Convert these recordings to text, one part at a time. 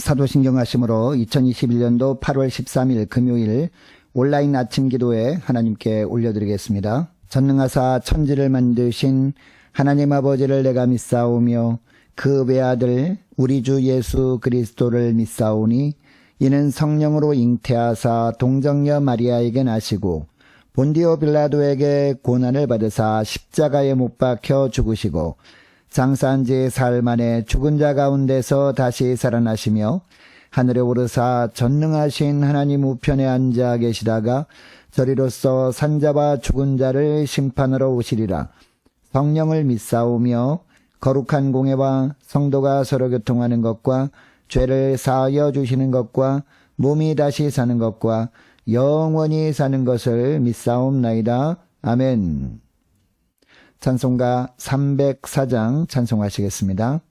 사도신경 하심으로 2021년도 8월 13일 금요일 온라인 아침 기도에 하나님께 올려드리겠습니다. 전능하사 천지를 만드신 하나님 아버지를 내가 믿사오며 그 외아들 우리 주 예수 그리스도를 믿사오니 이는 성령으로 잉태하사 동정녀 마리아에게 나시고 본디오 빌라도에게 고난을 받으사 십자가에 못 박혀 죽으시고 장사한 지 사흘 만에 죽은 자 가운데서 다시 살아나시며 하늘에 오르사 전능하신 하나님 우편에 앉아 계시다가 저리로서 산자와 죽은 자를 심판하러 오시리라. 성령을 믿사오며 거룩한 공회와 성도가 서로 교통하는 것과 죄를 사하여 주시는 것과 몸이 다시 사는 것과 영원히 사는 것을 믿사옵나이다. 아멘. 찬송가 304장 찬송하시겠습니다.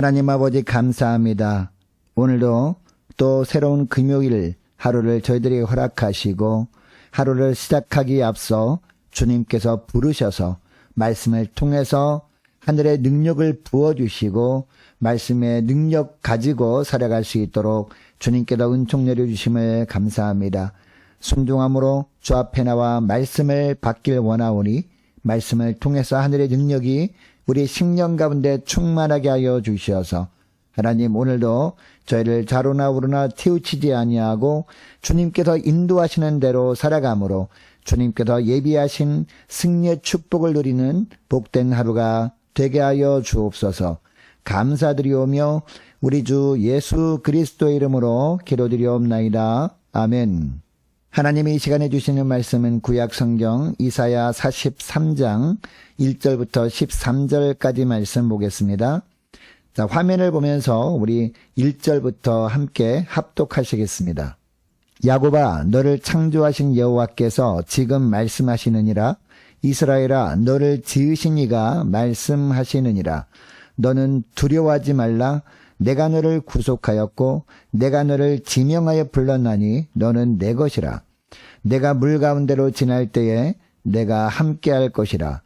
하나님 아버지 감사합니다. 오늘도 또 새로운 금요일 하루를 저희들이 허락하시고 하루를 시작하기에 앞서 주님께서 부르셔서 말씀을 통해서 하늘의 능력을 부어주시고 말씀의 능력 가지고 살아갈 수 있도록 주님께서 은총 내려주심을 감사합니다. 순종함으로 주 앞에 나와 말씀을 받길 원하오니 말씀을 통해서 하늘의 능력이 우리 심령 가운데 충만하게 하여 주시어서 하나님 오늘도 저희를 좌로나 우로나 치우치지 아니하고 주님께서 인도하시는 대로 살아감으로 주님께서 예비하신 승리의 축복을 누리는 복된 하루가 되게 하여 주옵소서. 감사드리오며 우리 주 예수 그리스도의 이름으로 기도드리옵나이다. 아멘. 하나님이 이 시간에 주시는 말씀은 구약 성경 이사야 43장 1절부터 13절까지 말씀 보겠습니다. 자, 화면을 보면서 우리 1절부터 함께 합독하시겠습니다. 야곱아, 너를 창조하신 여호와께서 지금 말씀하시느니라. 이스라엘아, 너를 지으신 이가 말씀하시느니라. 너는 두려워하지 말라. 내가 너를 구속하였고 내가 너를 지명하여 불렀나니 너는 내 것이라. 내가 물 가운데로 지날 때에 내가 함께할 것이라.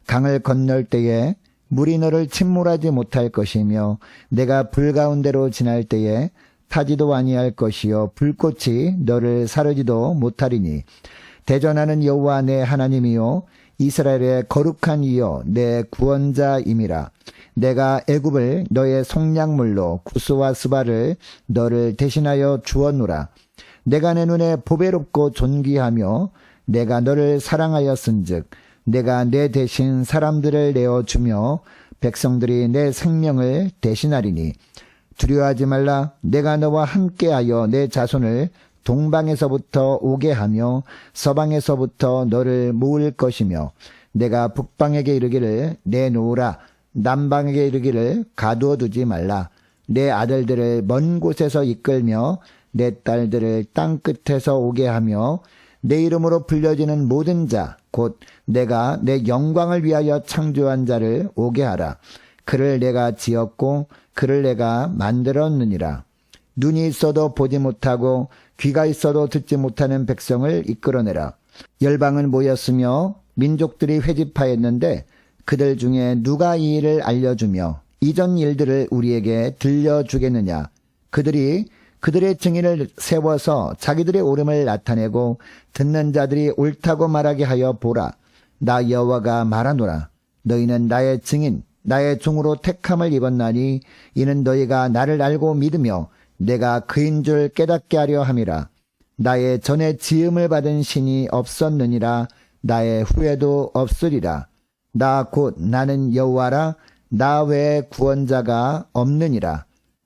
강을 건널 때에 물이 너를 침몰하지 못할 것이며 내가 불 가운데로 지날 때에 타지도 아니할 것이요 불꽃이 너를 사르지도 못하리니 대전하는 여호와 내 하나님이요 이스라엘의 거룩한 이요 내 구원자임이라. 내가 애굽을 너의 속량물로 구스와 스바를 너를 대신하여 주었노라. 내가 내 눈에 보배롭고 존귀하며 내가 너를 사랑하였은즉 내가 내 대신 사람들을 내어주며 백성들이 내 생명을 대신하리니 두려워하지 말라. 내가 너와 함께하여 내 자손을 동방에서부터 오게 하며 서방에서부터 너를 모을 것이며 내가 북방에게 이르기를 내놓으라. 남방에게 이르기를 가두어 두지 말라. 내 아들들을 먼 곳에서 이끌며 내 딸들을 땅 끝에서 오게 하며 내 이름으로 불려지는 모든 자 곧 내가 내 영광을 위하여 창조한 자를 오게 하라. 그를 내가 지었고 그를 내가 만들었느니라. 눈이 있어도 보지 못하고 귀가 있어도 듣지 못하는 백성을 이끌어내라. 열방은 모였으며 민족들이 회집하였는데 그들 중에 누가 이 일을 알려주며 이전 일들을 우리에게 들려주겠느냐. 그들이 그들의 증인을 세워서 자기들의 옳음을 나타내고 듣는 자들이 옳다고 말하게 하여 보라. 나 여호와가 말하노라. 너희는 나의 증인 나의 종으로 택함을 입었나니 이는 너희가 나를 알고 믿으며 내가 그인 줄 깨닫게 하려 함이라. 나의 전에 지음을 받은 신이 없었느니라. 나의 후에도 없으리라. 나 곧 나는 여호와라. 나 외에 구원자가 없느니라.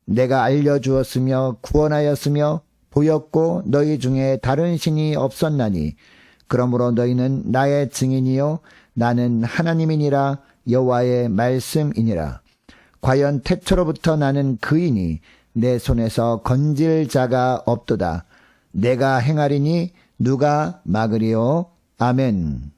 내가 알려주었으며 구원하였으며 보였고 너희 중에 다른 신이 없었나니 그러므로 너희는 나의 증인이요 나는 하나님이니라. 여호와의 말씀이니라. 과연 태초로부터 나는 그이니 내 손에서 건질 자가 없도다. 내가 행하리니 누가 막으리요. 아멘.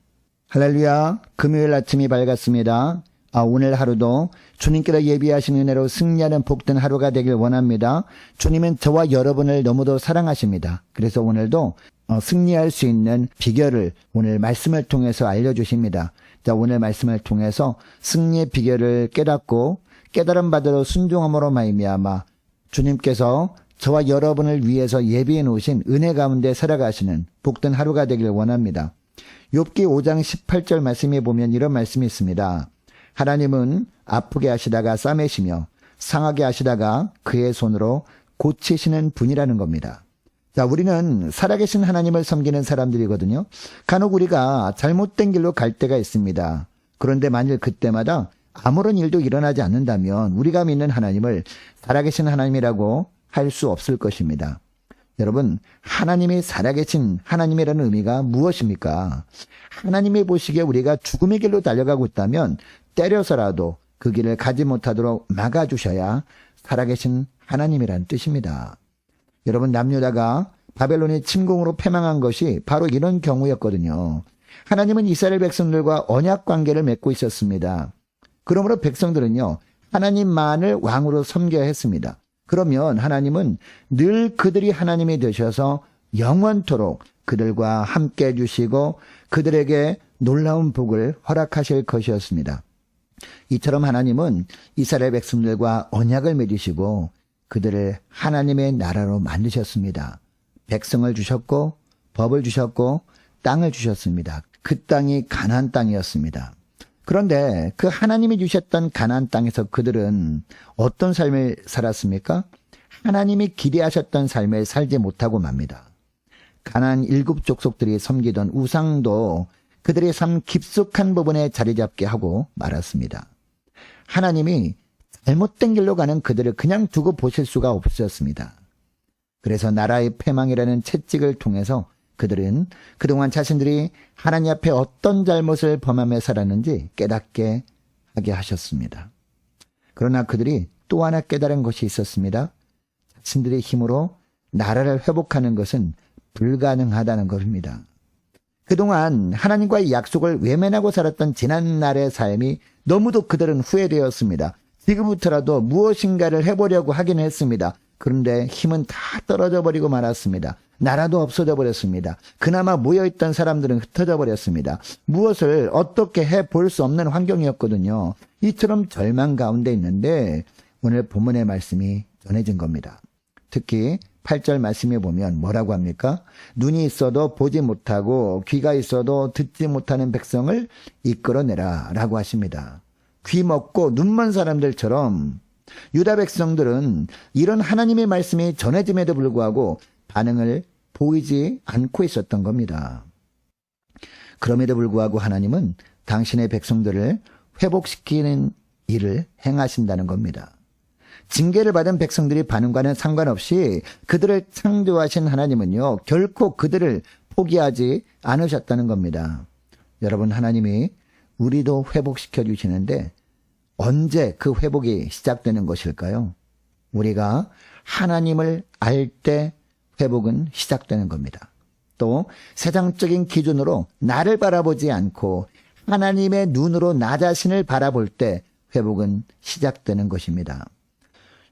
할렐루야. 금요일 아침이 밝았습니다. 오늘 하루도 주님께서 예비하신 은혜로 승리하는 복된 하루가 되길 원합니다. 주님은 저와 여러분을 너무도 사랑하십니다. 그래서 오늘도 승리할 수 있는 비결을 오늘 말씀을 통해서 알려주십니다. 자, 오늘 말씀을 통해서 승리의 비결을 깨닫고 깨달음 받으러 순종함으로 말미암아 주님께서 저와 여러분을 위해서 예비해 놓으신 은혜 가운데 살아가시는 복된 하루가 되길 원합니다. 욥기 5장 18절 말씀에 보면 이런 말씀이 있습니다. 하나님은 아프게 하시다가 싸매시며 상하게 하시다가 그의 손으로 고치시는 분이라는 겁니다. 자, 우리는 살아계신 하나님을 섬기는 사람들이거든요. 간혹 우리가 잘못된 길로 갈 때가 있습니다. 그런데 만일 그때마다 아무런 일도 일어나지 않는다면 우리가 믿는 하나님을 살아계신 하나님이라고 할 수 없을 것입니다. 여러분, 하나님이 살아계신 하나님이라는 의미가 무엇입니까? 하나님이 보시기에 우리가 죽음의 길로 달려가고 있다면 때려서라도 그 길을 가지 못하도록 막아주셔야 살아계신 하나님이란 뜻입니다. 여러분, 남유다가 바벨론의 침공으로 패망한 것이 바로 이런 경우였거든요. 하나님은 이스라엘 백성들과 언약 관계를 맺고 있었습니다. 그러므로 백성들은요, 하나님만을 왕으로 섬겨야 했습니다. 그러면 하나님은 늘 그들이 하나님이 되셔서 영원토록 그들과 함께 해주시고 그들에게 놀라운 복을 허락하실 것이었습니다. 이처럼 하나님은 이스라엘 백성들과 언약을 맺으시고 그들을 하나님의 나라로 만드셨습니다. 백성을 주셨고 법을 주셨고 땅을 주셨습니다. 그 땅이 가나안 땅이었습니다. 그런데 그 하나님이 주셨던 가나안 땅에서 그들은 어떤 삶을 살았습니까? 하나님이 기대하셨던 삶을 살지 못하고 맙니다. 가나안 7 족속들이 섬기던 우상도 그들의 삶 깊숙한 부분에 자리 잡게 하고 말았습니다. 하나님이 잘못된 길로 가는 그들을 그냥 두고 보실 수가 없었습니다. 그래서 나라의 패망이라는 채찍을 통해서 그들은 그동안 자신들이 하나님 앞에 어떤 잘못을 범하며 살았는지 깨닫게 하게 하셨습니다. 그러나 그들이 또 하나 깨달은 것이 있었습니다. 자신들의 힘으로 나라를 회복하는 것은 불가능하다는 것입니다. 그동안 하나님과의 약속을 외면하고 살았던 지난날의 삶이 너무도 그들은 후회되었습니다. 지금부터라도 무엇인가를 해보려고 하긴 했습니다. 그런데 힘은 다 떨어져 버리고 말았습니다. 나라도 없어져 버렸습니다. 그나마 모여있던 사람들은 흩어져 버렸습니다. 무엇을 어떻게 해볼 수 없는 환경이었거든요. 이처럼 절망 가운데 있는데 오늘 본문의 말씀이 전해진 겁니다. 특히 8절 말씀에 보면 뭐라고 합니까? 눈이 있어도 보지 못하고 귀가 있어도 듣지 못하는 백성을 이끌어내라 라고 하십니다. 귀 먹고 눈 먼 사람들처럼 유다 백성들은 이런 하나님의 말씀이 전해짐에도 불구하고 반응을 보이지 않고 있었던 겁니다. 그럼에도 불구하고 하나님은 당신의 백성들을 회복시키는 일을 행하신다는 겁니다. 징계를 받은 백성들이 반응과는 상관없이 그들을 창조하신 하나님은요, 결코 그들을 포기하지 않으셨다는 겁니다. 여러분, 하나님이 우리도 회복시켜 주시는데 언제 그 회복이 시작되는 것일까요? 우리가 하나님을 알 때 회복은 시작되는 겁니다. 또 세상적인 기준으로 나를 바라보지 않고 하나님의 눈으로 나 자신을 바라볼 때 회복은 시작되는 것입니다.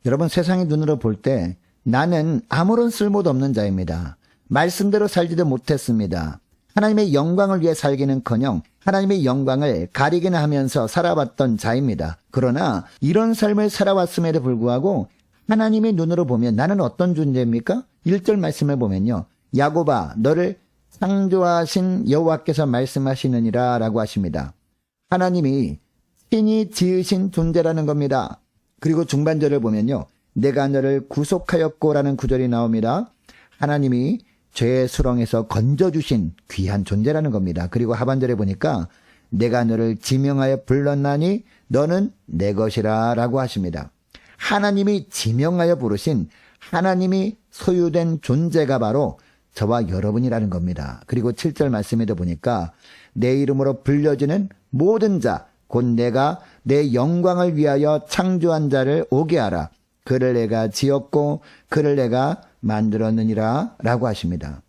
여러분, 세상의 눈으로 볼 때 나는 아무런 쓸모도 없는 자입니다. 말씀대로 살지도 못했습니다. 하나님의 영광을 위해 살기는커녕 하나님의 영광을 가리기는 하면서 살아왔던 자입니다. 그러나 이런 삶을 살아왔음에도 불구하고 하나님의 눈으로 보면 나는 어떤 존재입니까? 1절 말씀을 보면요, 야곱아 너를 창조하신 여호와께서 말씀하시느니라 라고 하십니다. 하나님이 신이 지으신 존재라는 겁니다. 그리고 중반절을 보면요, 내가 너를 구속하였고라는 구절이 나옵니다. 하나님이 죄의 수렁에서 건져주신 귀한 존재라는 겁니다. 그리고 하반절에 보니까 내가 너를 지명하여 불렀나니 너는 내 것이라 라고 하십니다. 하나님이 지명하여 부르신 하나님이 소유된 존재가 바로 저와 여러분이라는 겁니다. 그리고 7절 말씀에도 보니까 내 이름으로 불려지는 모든 자 곧 내가 내 영광을 위하여 창조한 자를 오게 하라. 그를 내가 지었고 그를 내가 만들었느니라 라고 하십니다.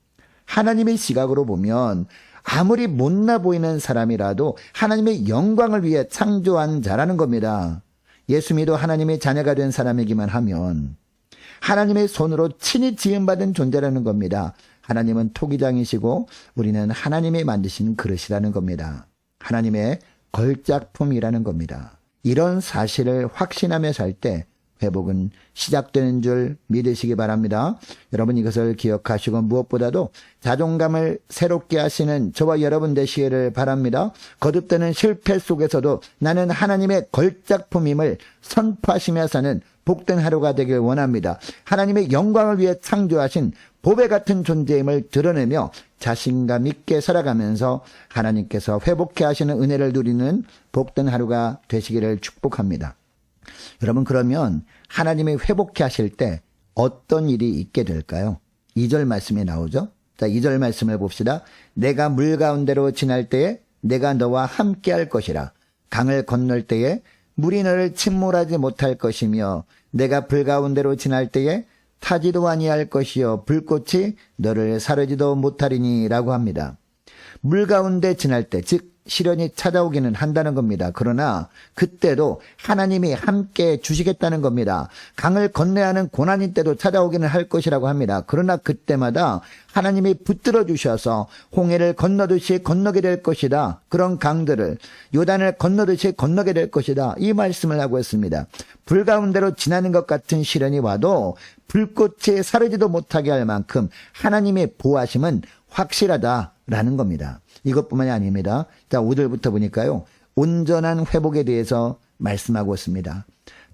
하나님의 시각으로 보면 아무리 못나 보이는 사람이라도 하나님의 영광을 위해 창조한 자라는 겁니다. 예수 믿어 하나님의 자녀가 된 사람이기만 하면 하나님의 손으로 친히 지음받은 존재라는 겁니다. 하나님은 토기장이시고 우리는 하나님이 만드신 그릇이라는 겁니다. 하나님의 걸작품이라는 겁니다. 이런 사실을 확신하며 살 때 회복은 시작되는 줄 믿으시기 바랍니다. 여러분, 이것을 기억하시고 무엇보다도 자존감을 새롭게 하시는 저와 여러분 되시기를 바랍니다. 거듭되는 실패 속에서도 나는 하나님의 걸작품임을 선포하시며 사는 복된 하루가 되길 원합니다. 하나님의 영광을 위해 창조하신 보배 같은 존재임을 드러내며 자신감 있게 살아가면서 하나님께서 회복해 하시는 은혜를 누리는 복된 하루가 되시기를 축복합니다. 여러분, 그러면 하나님이 회복해 하실 때 어떤 일이 있게 될까요? 2절 말씀에 나오죠. 자, 2절 말씀을 봅시다. 내가 물 가운데로 지날 때에 내가 너와 함께 할 것이라. 강을 건널 때에 물이 너를 침몰하지 못할 것이며 내가 불 가운데로 지날 때에 타지도 아니할 것이요 불꽃이 너를 사르지도 못하리니 라고 합니다. 물 가운데 지날 때, 즉 시련이 찾아오기는 한다는 겁니다. 그러나 그때도 하나님이 함께 주시겠다는 겁니다. 강을 건너야 하는 고난인 때도 찾아오기는 할 것이라고 합니다. 그러나 그때마다 하나님이 붙들어 주셔서 홍해를 건너듯이 건너게 될 것이다. 그런 강들을 요단을 건너듯이 건너게 될 것이다. 이 말씀을 하고 있습니다. 불 가운데로 지나는 것 같은 시련이 와도 불꽃이 사르지도 못하게 할 만큼 하나님의 보호하심은 확실하다라는 겁니다. 이것뿐만이 아닙니다. 자, 5절부터 보니까요, 온전한 회복에 대해서 말씀하고 있습니다.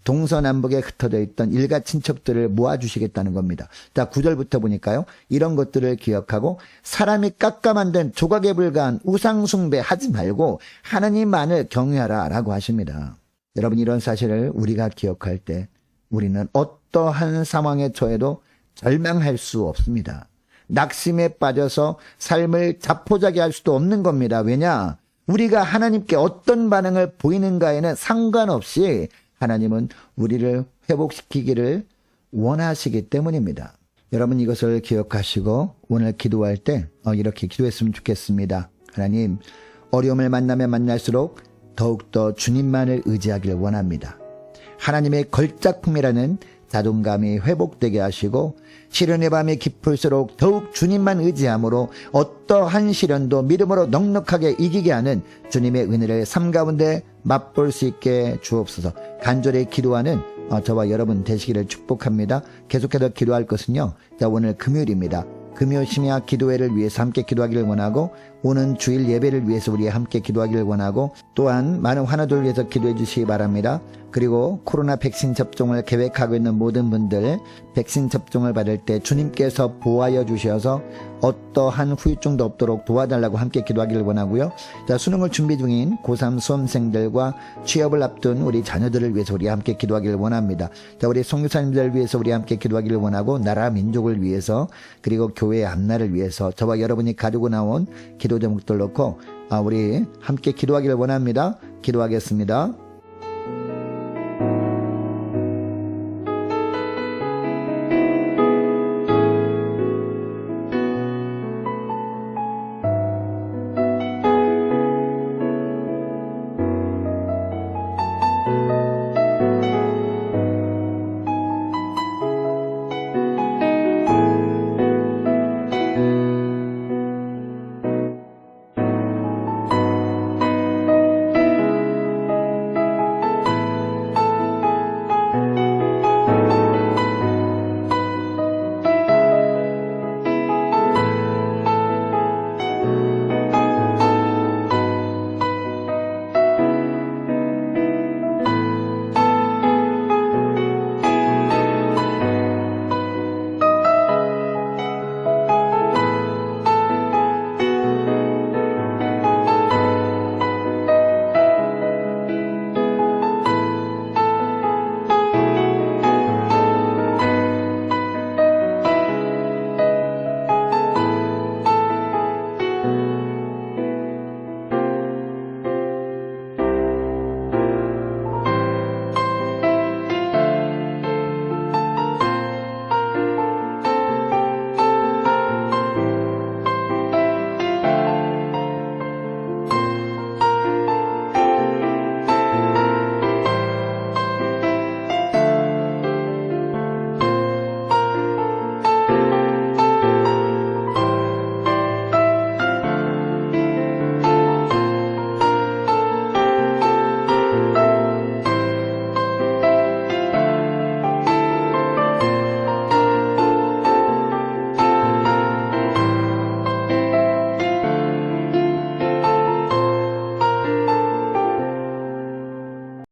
동서남북에 흩어져 있던 일가 친척들을 모아주시겠다는 겁니다. 자, 9절부터 보니까요, 이런 것들을 기억하고 사람이 깎아 만든 조각에 불과한 우상숭배 하지 말고 하나님만을 경외하라 라고 하십니다. 여러분, 이런 사실을 우리가 기억할 때 우리는 어떠한 상황에 처해도 절망할 수 없습니다. 낙심에 빠져서 삶을 자포자기 할 수도 없는 겁니다. 왜냐? 우리가 하나님께 어떤 반응을 보이는가에는 상관없이 하나님은 우리를 회복시키기를 원하시기 때문입니다. 여러분 이것을 기억하시고 오늘 기도할 때 이렇게 기도했으면 좋겠습니다. 하나님, 어려움을 만나면 만날수록 더욱더 주님만을 의지하기를 원합니다. 하나님의 걸작품이라는 자존감이 회복되게 하시고 시련의 밤이 깊을수록 더욱 주님만 의지함으로 어떠한 시련도 믿음으로 넉넉하게 이기게 하는 주님의 은혜를 삶 가운데 맛볼 수 있게 주옵소서. 간절히 기도하는 저와 여러분 되시기를 축복합니다. 계속해서 기도할 것은요. 자, 오늘 금요일입니다. 금요 심야 기도회를 위해서 함께 기도하기를 원하고 오는 주일 예배를 위해서 우리 함께 기도하기를 원하고 또한 많은 환우들을 위해서 기도해 주시기 바랍니다. 그리고 코로나 백신 접종을 계획하고 있는 모든 분들 백신 접종을 받을 때 주님께서 보호하여 주셔서 어떠한 후유증도 없도록 도와달라고 함께 기도하기를 원하고요. 자, 수능을 준비 중인 고3 수험생들과 취업을 앞둔 우리 자녀들을 위해서 우리 함께 기도하기를 원합니다. 자, 우리 선교사님들을 위해서 우리 함께 기도하기를 원하고 나라 민족을 위해서 그리고 교회의 앞날을 위해서 저와 여러분이 가지고 나온 기도 제목들 놓고 우리 함께 기도하기를 원합니다. 기도하겠습니다.